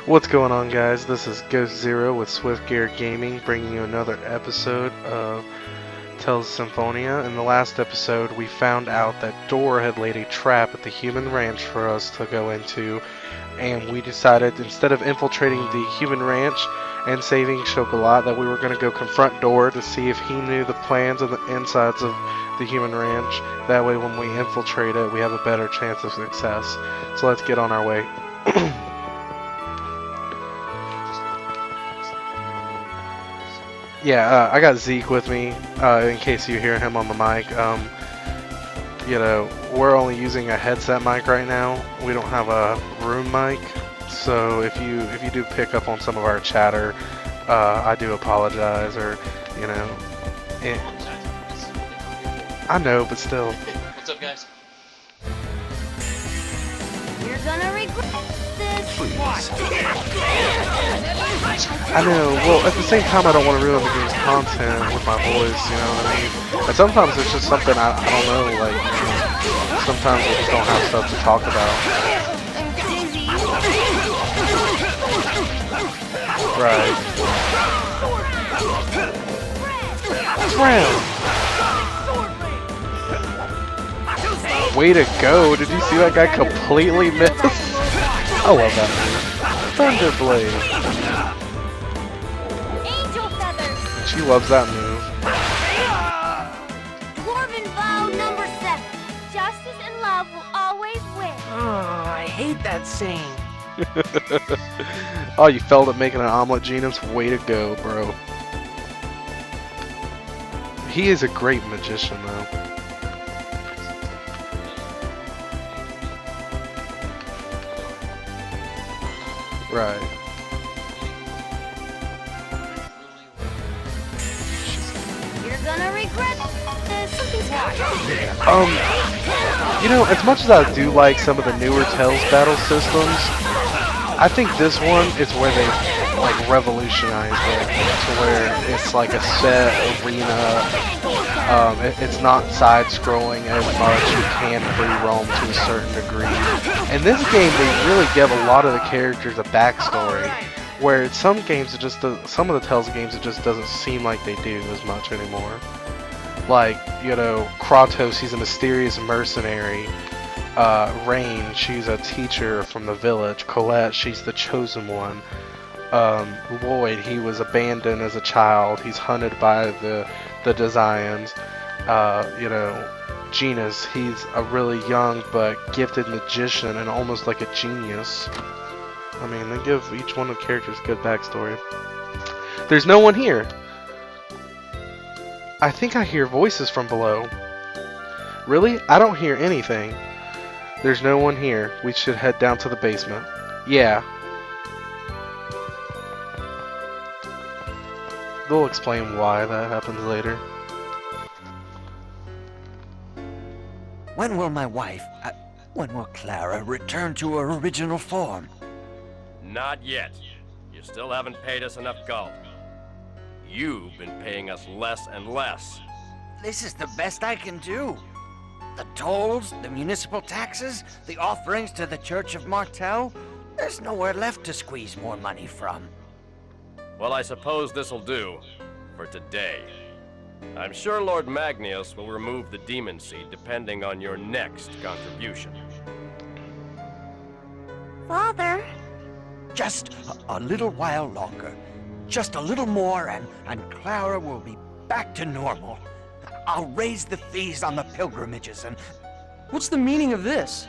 What's going on, guys? This is Ghost Zero with Swift Gear Gaming, bringing you another episode of Tales of Symphonia. In the last episode, we found out that Dora had laid a trap at the human ranch for us to go into, and we decided, instead of infiltrating the human ranch and saving Chocolat, that we were going to go confront Dora to see if he knew the plans and the insides of the human ranch. That way, when we infiltrate it, we have a better chance of success. So let's get on our way. Yeah, I got Zeke with me, in case you hear him on the mic. We're only using a headset mic right now. We don't have a room mic, so if you do pick up on some of our chatter, I do apologize, or, I know, but still. What's up, guys? You're gonna regret this. I know, well, at the same time, I don't want to ruin the game's content with my voice, you know what I mean? And sometimes it's just something I don't know, like, sometimes we just don't have stuff to talk about. I'm dizzy. Right. Round. Way to go! Did you see that guy completely miss? I love that move. Thunderblade. Angel feathers. She loves that move. Dwarven vow number 7. Justice and love will always win. Oh, I hate that saying. Oh, you failed at making an omelet, Genus? Way to go, bro. He is a great magician, though. Right. You're gonna regret this. Something's happening. As much as I do like some of the newer Tales battle systems, I think this one is where they like revolutionized it to where it's like a set arena. It's not side-scrolling as much. You can free roam to a certain degree. In this game, they really give a lot of the characters a backstory, where some games, some of the Tales games, it just doesn't seem like they do as much anymore. Like, Kratos, he's a mysterious mercenary. Rain, she's a teacher from the village. Colette, she's the chosen one. Lloyd, he was abandoned as a child. He's hunted by the Desians. Genus, he's a really young but gifted magician and almost like a genius. I mean, they give each one of the characters good backstory. There's no one here. I think I hear voices from below. Really? I don't hear anything. There's no one here. We should head down to the basement. Yeah. They'll explain why that happens later. When will my wife, when will Clara return to her original form? Not yet. You still haven't paid us enough gold. You've been paying us less and less. This is the best I can do. The tolls, the municipal taxes, the offerings to the Church of Martel. There's nowhere left to squeeze more money from. Well, I suppose this'll do. For today. I'm sure Lord Magnius will remove the demon seed depending on your next contribution. Father. Just a little while longer. Just a little more and Clara will be back to normal. I'll raise the fees on the pilgrimages and... What's the meaning of this?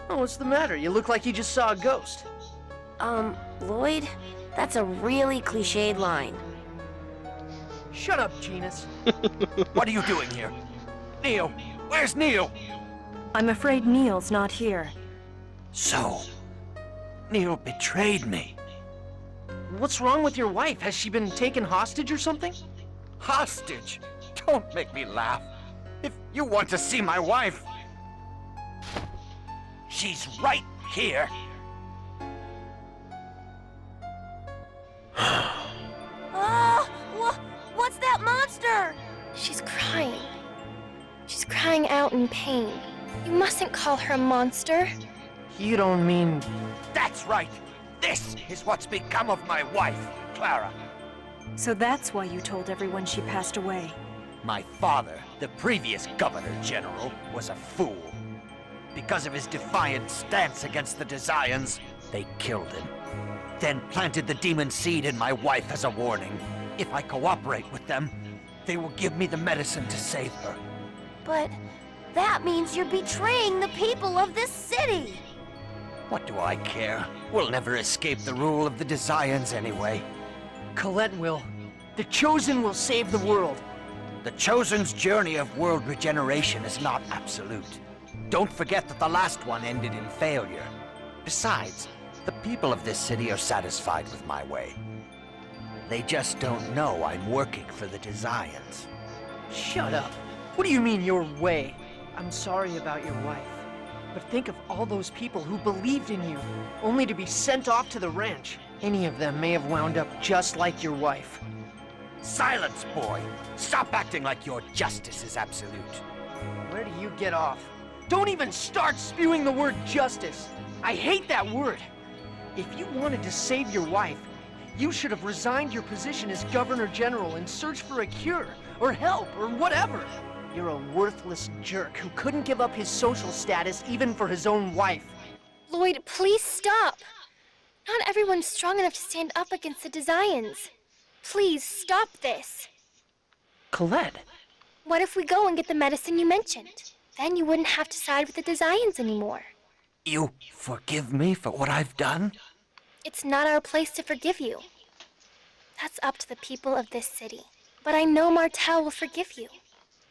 Oh, what's the matter? You look like you just saw a ghost. Lloyd, that's a really cliched line. Shut up, Genus. What are you doing here? Neil! Where's Neil? I'm afraid Neil's not here. So, Neil betrayed me. What's wrong with your wife? Has she been taken hostage or something? Hostage? Don't make me laugh. If you want to see my wife, she's right here. What's that monster? She's crying. She's crying out in pain. You mustn't call her a monster. You don't mean... That's right! This is what's become of my wife, Clara. So that's why you told everyone she passed away. My father, the previous Governor General, was a fool. Because of his defiant stance against the Desians, they killed him. Then planted the demon seed in my wife as a warning. If I cooperate with them, they will give me the medicine to save her. But that means you're betraying the people of this city. What do I care? We'll never escape the rule of the Desians anyway. Colette will. The Chosen will save the world. The Chosen's journey of world regeneration is not absolute. Don't forget that the last one ended in failure. Besides, the people of this city are satisfied with my way. They just don't know I'm working for the Desians. Shut up. What do you mean, your way? I'm sorry about your wife. But think of all those people who believed in you, only to be sent off to the ranch. Any of them may have wound up just like your wife. Silence, boy! Stop acting like your justice is absolute. Where do you get off? Don't even start spewing the word justice! I hate that word! If you wanted to save your wife, you should have resigned your position as Governor General and searched for a cure, or help, or whatever. You're a worthless jerk who couldn't give up his social status even for his own wife. Lloyd, please stop. Not everyone's strong enough to stand up against the Desians. Please stop this. Colette? What if we go and get the medicine you mentioned? Then you wouldn't have to side with the Desians anymore. You forgive me for what I've done? It's not our place to forgive you. That's up to the people of this city. But I know Martel will forgive you.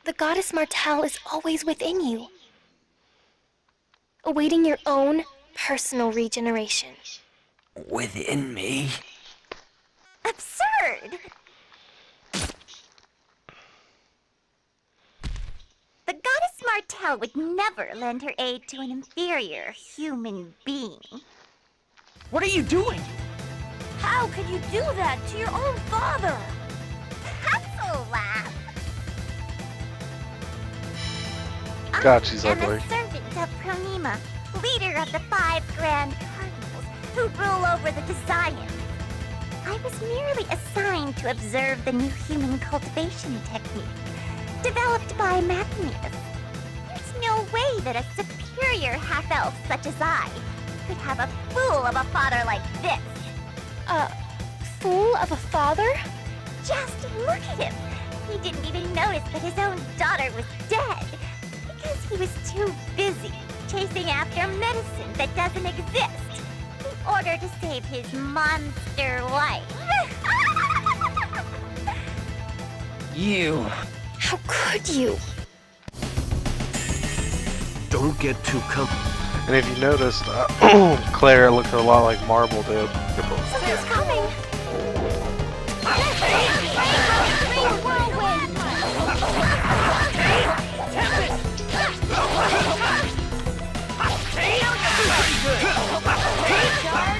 The goddess Martel is always within you, awaiting your own personal regeneration. Within me? Absurd! The goddess Martel would never lend her aid to an inferior human being. What are you doing? How could you do that to your own father? Hustle laugh! God, she's I am ugly. a servant of Pronema, leader of the 5 Grand Cardinals, who rule over the Desians. I was merely assigned to observe the new human cultivation technique, developed by Magnius. There's no way that a superior half-elf such as I could have a fool of a father like this. A fool of a father? Just look at him. He didn't even notice that his own daughter was dead, because he was too busy chasing after medicine that doesn't exist in order to save his monster wife. You... How could you? Don't get too comfortable. And if you noticed, Claire looked a lot like Marble did. Something's coming!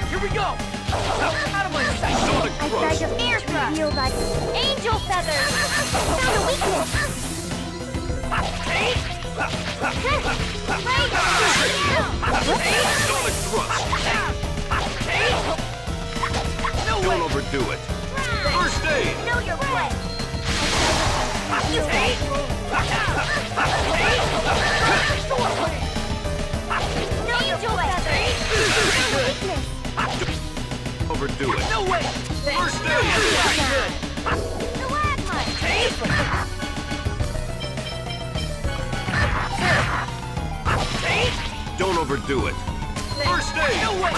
Here we go! Out of my sight! I tried to air thrust! Heal like angel feathers! Found a weakness! Sonic thrust. Don't overdo it. First aid. Know your place. You know your place. Overdo it. No way! First aid. Don't overdo it. First aid. No way!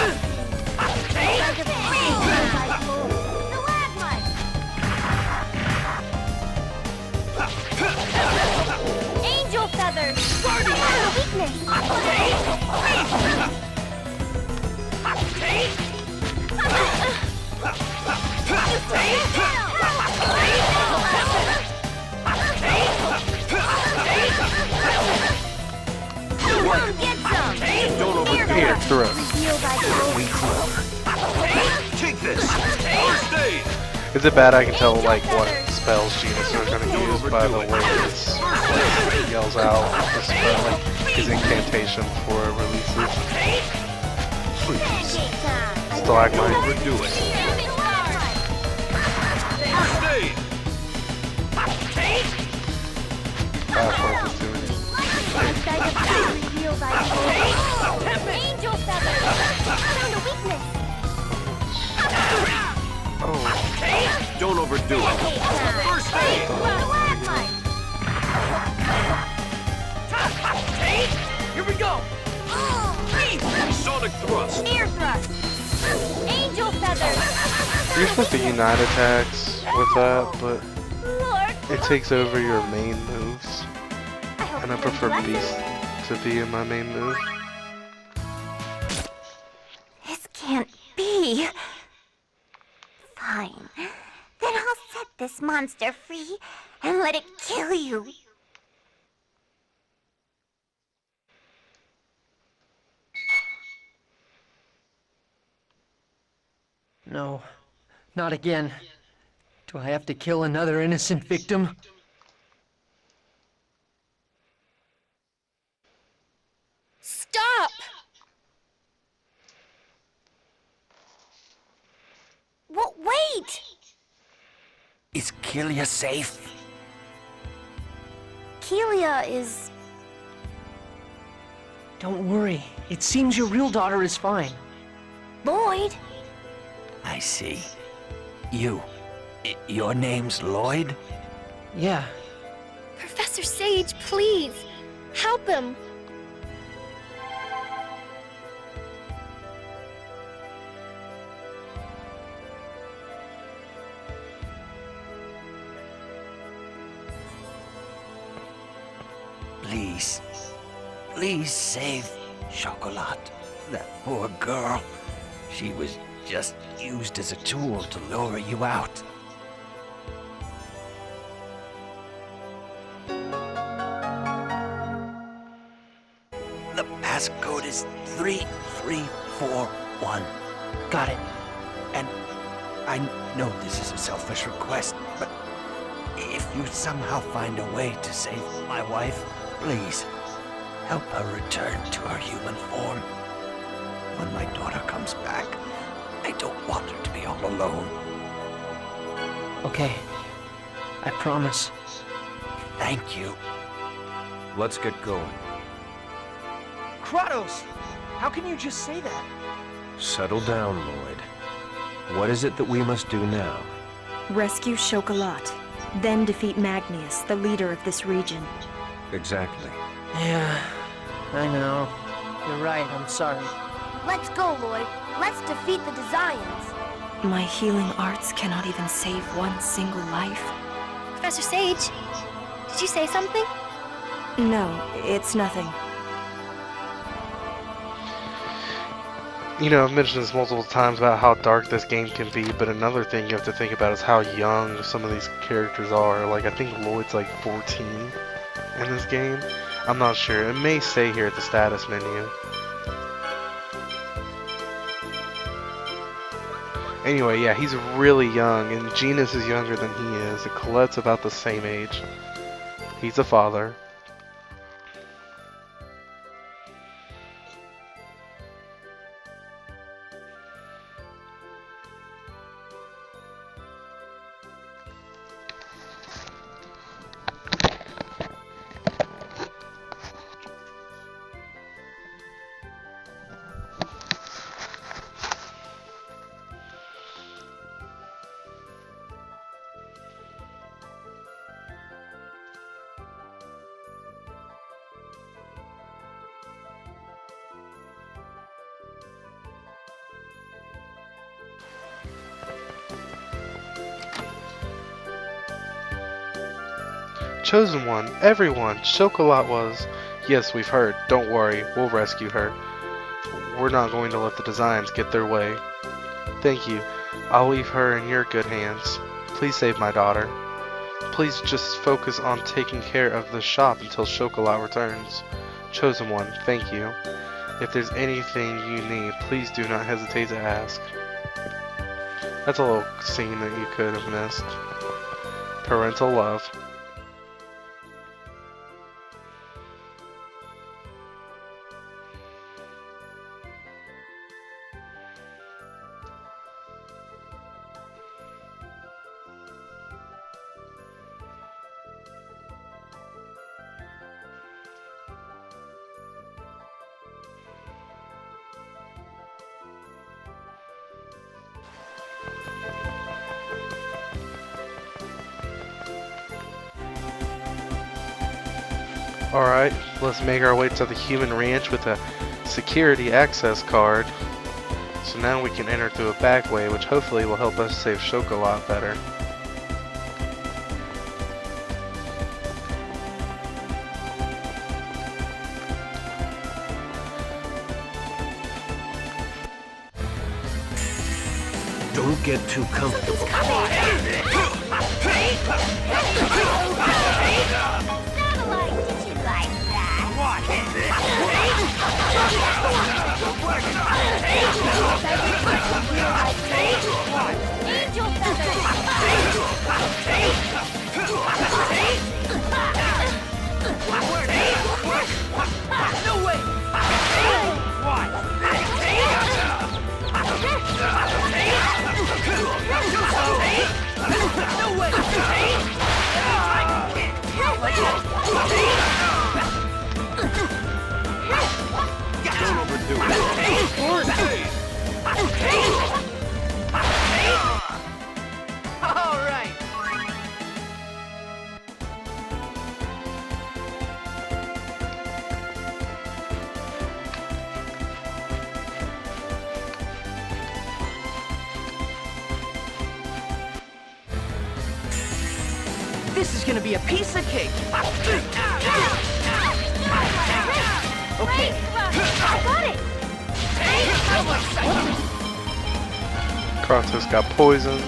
Angel feathers! Weakness! Don't overdo Here, it. through it. Take this. First aid. Is it bad I can tell like what spells Genius are going to use by the way this like, yells out the spell, like his incantation before it releases? stalagmite. Overdo it. First aid. That's what it's doing. Angel feathers! Found a weakness! Oh, Don't overdo it. First aid. Here we go! Sonic thrust. Air thrust! Angel feathers! you're supposed to unite attacks with that, but Lord, it takes over your main moves, I hope and I you prefer learned Beast lessons. to be in my main move. This can't be. Fine. Then I'll set this monster free and let it kill you. No, not again. Do I have to kill another innocent victim? Stop! Wait! Is Kelia safe? Kelia is... Don't worry. It seems your real daughter is fine. Lloyd? I see. Your name's Lloyd? Yeah. Professor Sage, please! Help him! Please. Please save Chocolat. That poor girl. She was just used as a tool to lure you out. The passcode is 3341. Got it. And I know this is a selfish request, but if you somehow find a way to save my wife, please help her return to her human form. When my daughter comes back, I don't want her to be all alone. Okay. I promise. Thank you. Let's get going. Kratos! How can you just say that? Settle down, Lloyd. What is it that we must do now? Rescue Chocolat, then defeat Magnius, the leader of this region. Exactly. Yeah, I know. You're right, I'm sorry. Let's go, Lloyd. Let's defeat the Desians. My healing arts cannot even save one single life. Professor Sage, did you say something? No, it's nothing. You know, I've mentioned this multiple times about how dark this game can be, but another thing you have to think about is how young some of these characters are. Like, I think Lloyd's like 14 in this game. I'm not sure. It may say here at the status menu. Anyway, yeah, he's really young, and Genus is younger than he is, and Colette's about the same age. He's a father. Chosen one, everyone, Chocolat was. Yes, we've heard. Don't worry, we'll rescue her. We're not going to let the Designs get their way. Thank you. I'll leave her in your good hands. Please save my daughter. Please just focus on taking care of the shop until Chocolat returns. Chosen one, thank you. If there's anything you need, please do not hesitate to ask. That's a little scene that you could have missed. Parental love. Alright, let's make our way to the human ranch with a security access card. So now we can enter through a back way, which hopefully will help us save Chocolat better. Don't get too comfortable. Satellite, did you like that? Angel feathers! No way! No way! Don't overdo it. All right. This is gonna be a piece of cake. Okay. I got it! Kratos got poisons.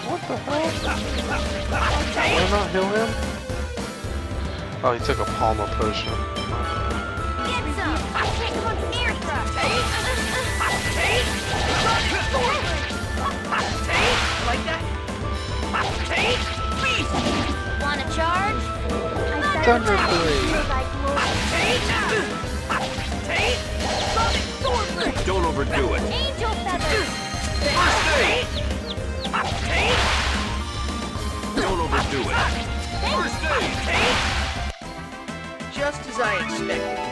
What the hell? Why not heal him? Oh, he took a Palma potion. Get some! Take one here, Like that? Wanna charge? Thunder Blade. Don't overdo it. Angel feathers! Don't overdo it. Just as I expected.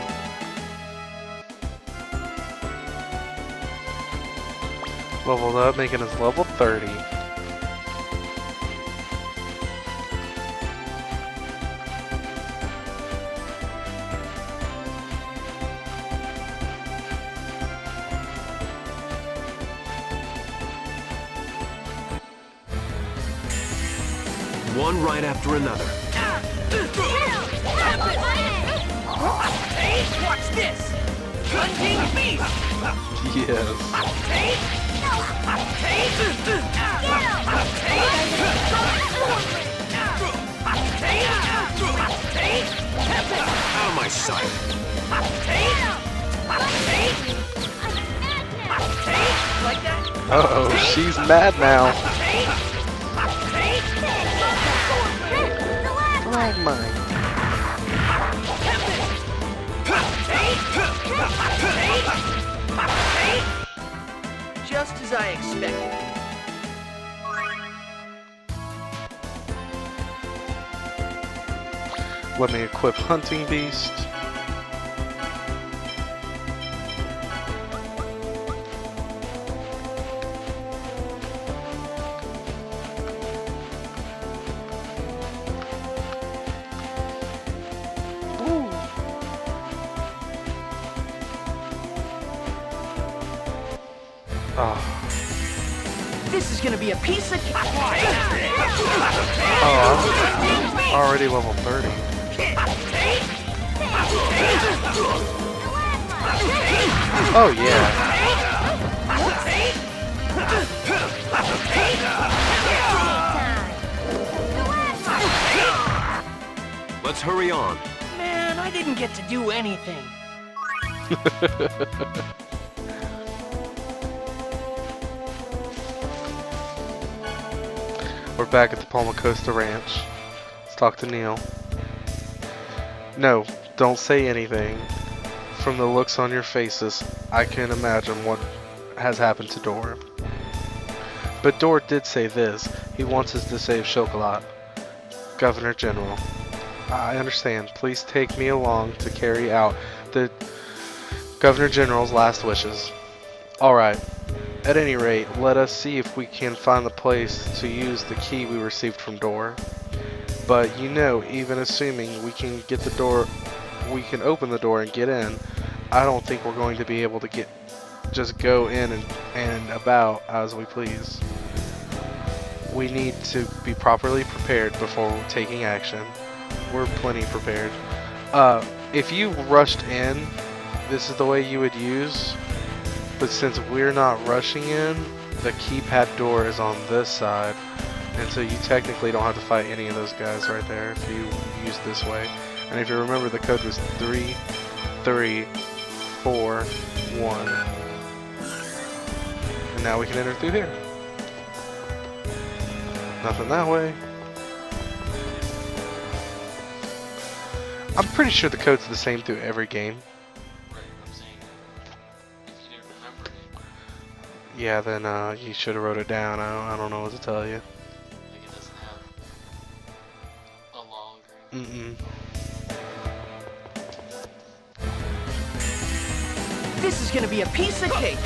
Leveled up, making us level 30. One right after another. Watch this! Plunging beast! Yes. Out of my sight. Like that? Uh-oh, she's mad now. Flagmine. Just as I expected. Let me equip Hunting Beast. Ooh. Oh. This is gonna be a piece of cake. Oh, I'm already level 30. Oh yeah. Let's hurry on. Man, I didn't get to do anything. We're back at the Palmacoasta Ranch. Let's talk to Neil. No, don't say anything. From the looks on your faces, I can imagine what has happened to Dor. But Dor did say this. He wants us to save Chocolat. Governor General. I understand. Please take me along to carry out the Governor General's last wishes. Alright. At any rate, let us see if we can find the place to use the key we received from Door. But you know, even assuming we can get the door, we can open the door and get in, I don't think we're going to be able to just go in and about as we please. We need to be properly prepared before taking action. We're plenty prepared. If you rushed in, this is the way you would use, but since we're not rushing in, the keypad door is on this side, and so you technically don't have to fight any of those guys right there if you use this way. And if you remember, the code was 3, 3, 4, 1. And now we can enter through here. Nothing that way. I'm pretty sure the code's the same through every game. Yeah, then you should have wrote it down. I don't know what to tell you. Like it doesn't have a log or anything. This is gonna be a piece of cake.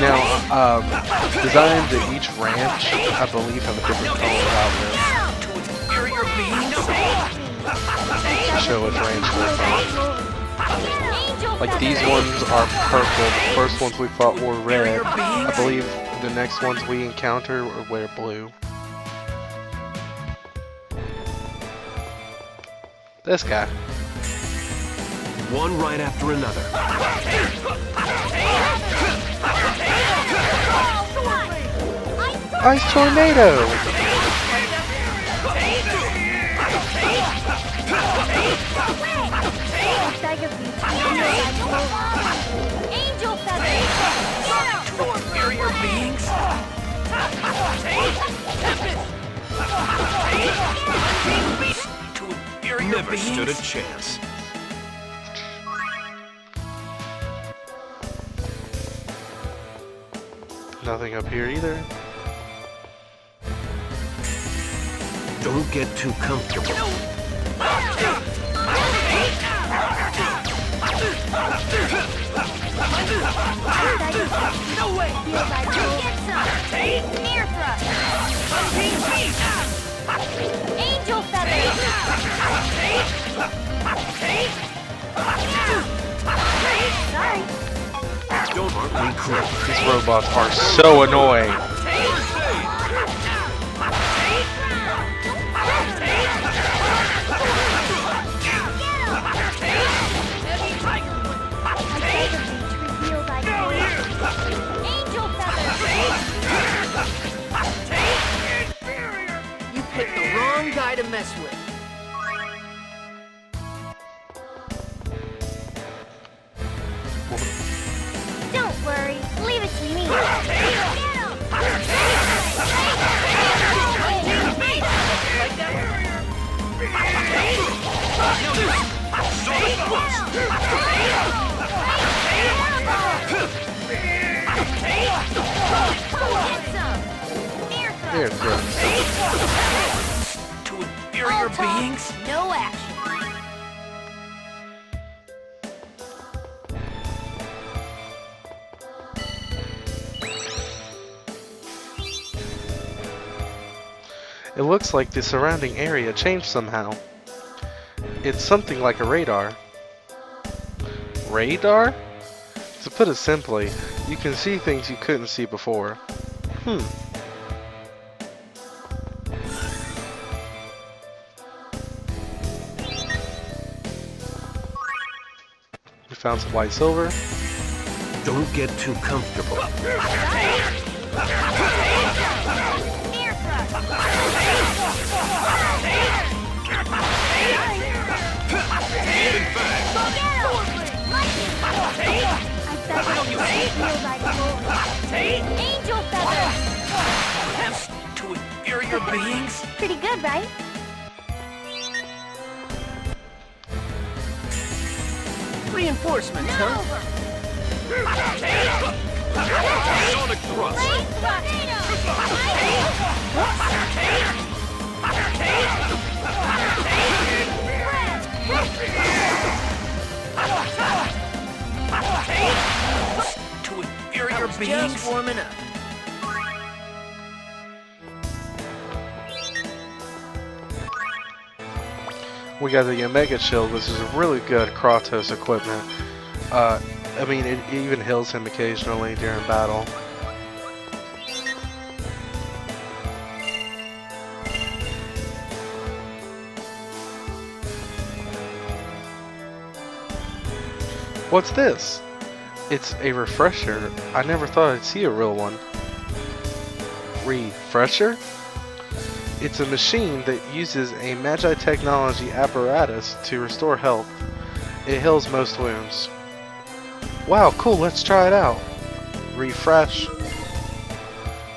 Now, designs at each ranch, I believe, have a different color outfit. Show which ranch they're from. Like these ones are purple. The first ones we fought were red. I believe the next ones we encounter wear blue. This guy. One right after another. Ice tornado! Angel feathers! Inferior beings! Never stood a chance. Nothing up here either. Don't get too comfortable. No way! Get some! Near thrust! Angel feathers! Sorry. Don't be cruel. These robots are so annoying. Angel feathers! You picked the wrong guy to mess with. Don't worry, leave it to me. There it goes. To inferior beings? No action. It looks like the surrounding area changed somehow. It's something like a radar. Radar? To put it simply, you can see things you couldn't see before. We found some white silver. Don't get too comfortable. Angel feathers! To inferior beings? Pretty good, right? Reinforcements, huh? Sonic Thrust! To inferior beings? Just warming up. We got the Omega Shield, which is really good Kratos equipment. I mean, it even heals him occasionally during battle. What's this? It's a refresher. I never thought I'd see a real one. Refresher? It's a machine that uses a Magi technology apparatus to restore health. It heals most wounds. Wow, cool, let's try it out. Refresh.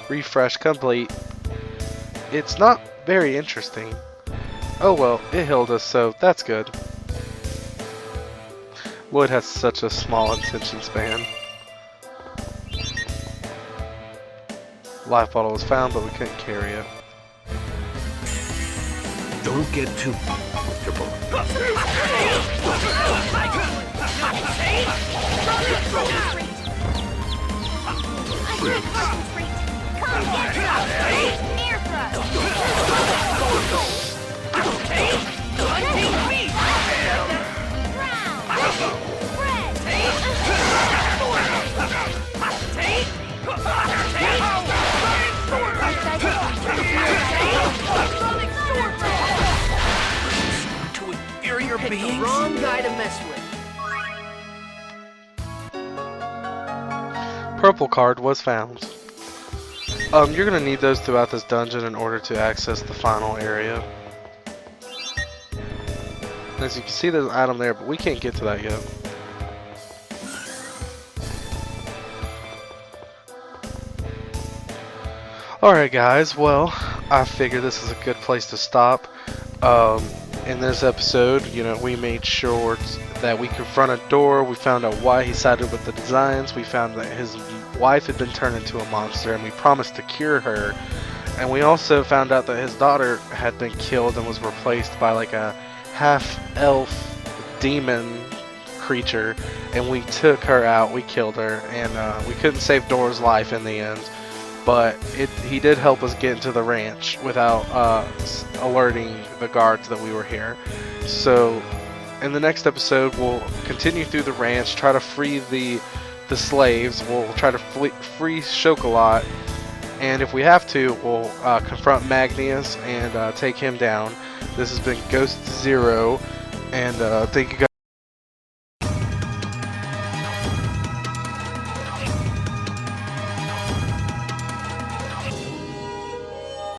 Refresh complete. It's not very interesting. Oh well, it healed us, so that's good. Wood has such a small attention span. Life bottle was found, but we couldn't carry it. Don't get too comfortable. To inferior Picked the beings? wrong guy to mess with. Purple card was found. You're gonna need those throughout this dungeon in order to access the final area. As you can see, there's an item there, but we can't get to that yet. Alright guys, well, I figure this is a good place to stop. In this episode, you know, we made sure that we confront a door. We found out why he sided with the Designs. We found that his wife had been turned into a monster, and we promised to cure her. And we also found out that his daughter had been killed and was replaced by like a half-elf demon creature. And we took her out, we killed her, and we couldn't save Dora's life in the end. But he did help us get into the ranch without alerting the guards that we were here. So in the next episode, we'll continue through the ranch, try to free the slaves. We'll try to free Chocolat, and if we have to, we'll confront Magnius and take him down. This has been Ghost Zero, and thank you guys.